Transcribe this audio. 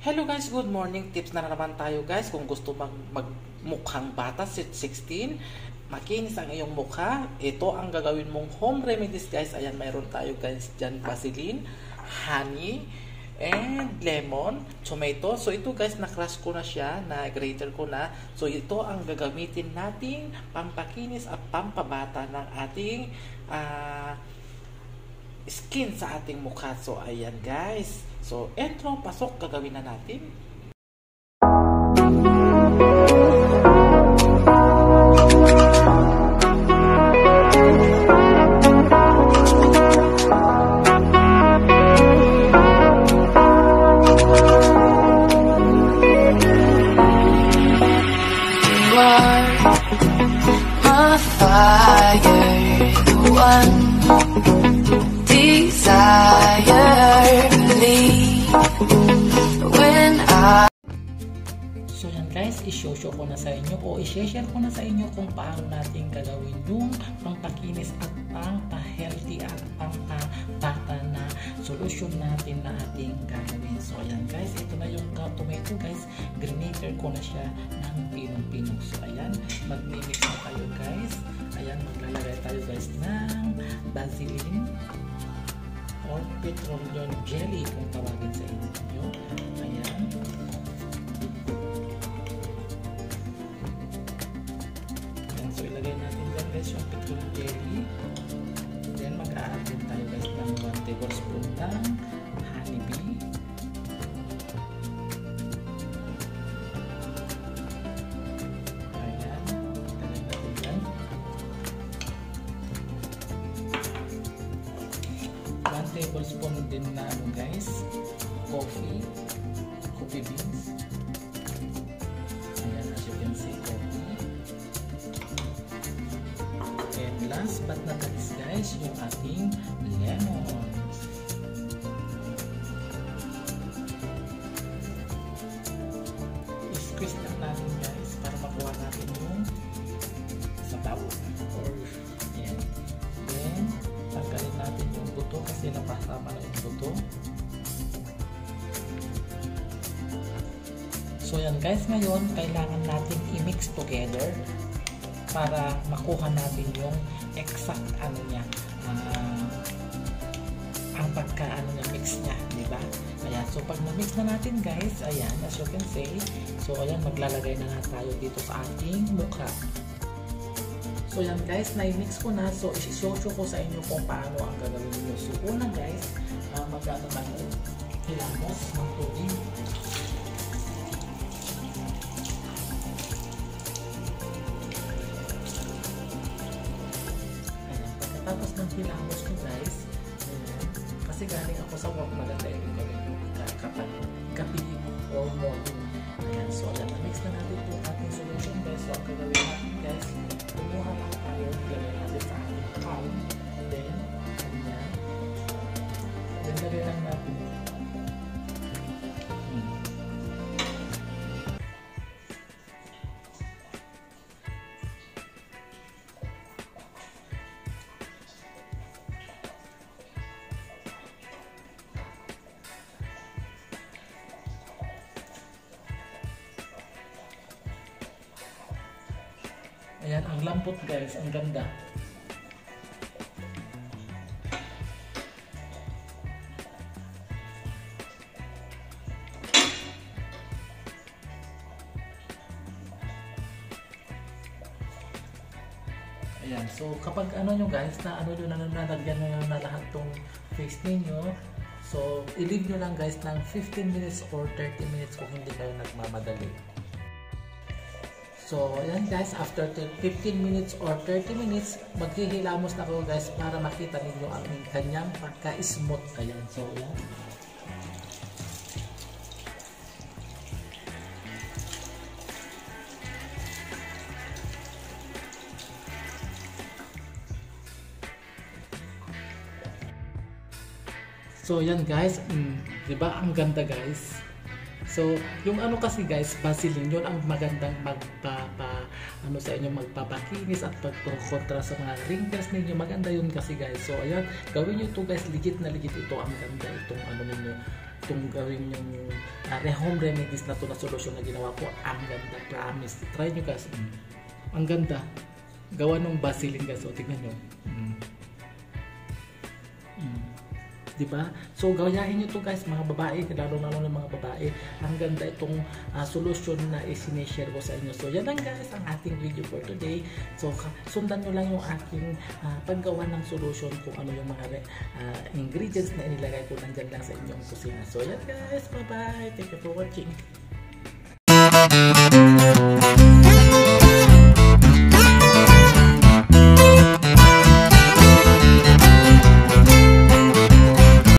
Hello guys, good morning. Tips na naman tayo guys. Kung gusto magmukhang bata, 16, makinis ang iyong mukha. Ito ang gagawin mong home remedies guys. Ayan, mayroon tayo guys dyan Vaseline, honey, and lemon, tomato. So ito guys, na-crush ko na siya, na-grater ko na. So ito ang gagamitin nating pampakinis at pampabata ng ating skin sa ating mukha. So ayan guys. So entro, pasok, gagawin na natin. So yan guys, i-show ko na sa inyo o i-share ko na sa inyo kung paano natin gagawin yung pampakinis at pampa-healthy at pampabata na solusyon natin na ating gagawin. So ayan guys, ito na yung tomato guys, grater ko na siya ng pinong-pinong. So ayan, mag-mix na tayo guys. Ayan, maglalagay tayo guys ng Vaseline or petroleum jelly kung tawagin sa inyo. Ayan. So ilagay natin dyan guys yung petroleum jelly. Then mag-a-add din tayo guys ng 1 tablespoon ng honeybee. Ayan. Ilagay natin dyan 1 tablespoon din na guys, coffee beans. Ayan, as you can see, coffee. And last but not least guys, yung ating lemon. I-squeeze lang natin guys para makuha natin yung sabaw. Ayan. Then, tanggalin natin yung buto kasi napasama na yung buto. So yan guys, ngayon kailangan natin i-mix together para makuha natin yung exact ano niya, ang pagka-ano niya, mix niya, di ba? Ayan, so pag na-mix na natin guys, ayan, as you can see, so ayan, maglalagay na tayo dito sa ating mukha. So yan guys, na-mix ko na, so i-show ko sa inyo kung paano ang gagawin niyo. So una guys, mag-ano tayo, hilamos ng tubig. Tapos ng hilamos ko guys, kasi galing ako sa work, maganda yung kapag gabi or morning. Ayan, so ayan, na-mix na natin itong ating solution guys. So ang gagawin natin guys, kumuha lang tayo, gawin natin sa ating palm. Then, ayan, then gawin lang natin. Ayan, ang lambot guys, ang ganda. Ayan, so kapag ano nyo guys, na ano nyo nalagyan na lahat tong face ninyo, so i-leave nyo lang guys ng 15 minutes or 30 minutes kung hindi kayo nagmamadali. So, ayan guys, after 15 minutes or 30 minutes, maghihilamos na kayo guys para makita ninyo ang kanyang pagka-smooth. Ayan, so ayan. So, ayan guys, diba ang ganda guys? So, yung ano kasi guys, Vaseline, yun ang magandang ano sa inyo, magpapakinis at pagkontra sa mga wrinkles ninyo. Maganda yun kasi guys. So, ayan, gawin nyo to guys, legit na legit ito. Ang ganda itong ano ninyo. itong gawin yung home remedies na to na solusyon na ginawa ko. Ang ganda, promise. Try nyo guys. Ang ganda. Gawa ng Vaseline guys. O, tignan nyo. Diba? So gawain nyo to guys mga babae, lalo ng mga babae. Ang ganda itong solusyon na isineshare ko sa inyo. So yan lang guys ang ating video for today. So sundan nyo lang yung aking paggawa ng solusyon kung ano yung mga ingredients na inilagay ko nandyan lang sa inyong kusina. So yan guys, bye bye, thank you for watching.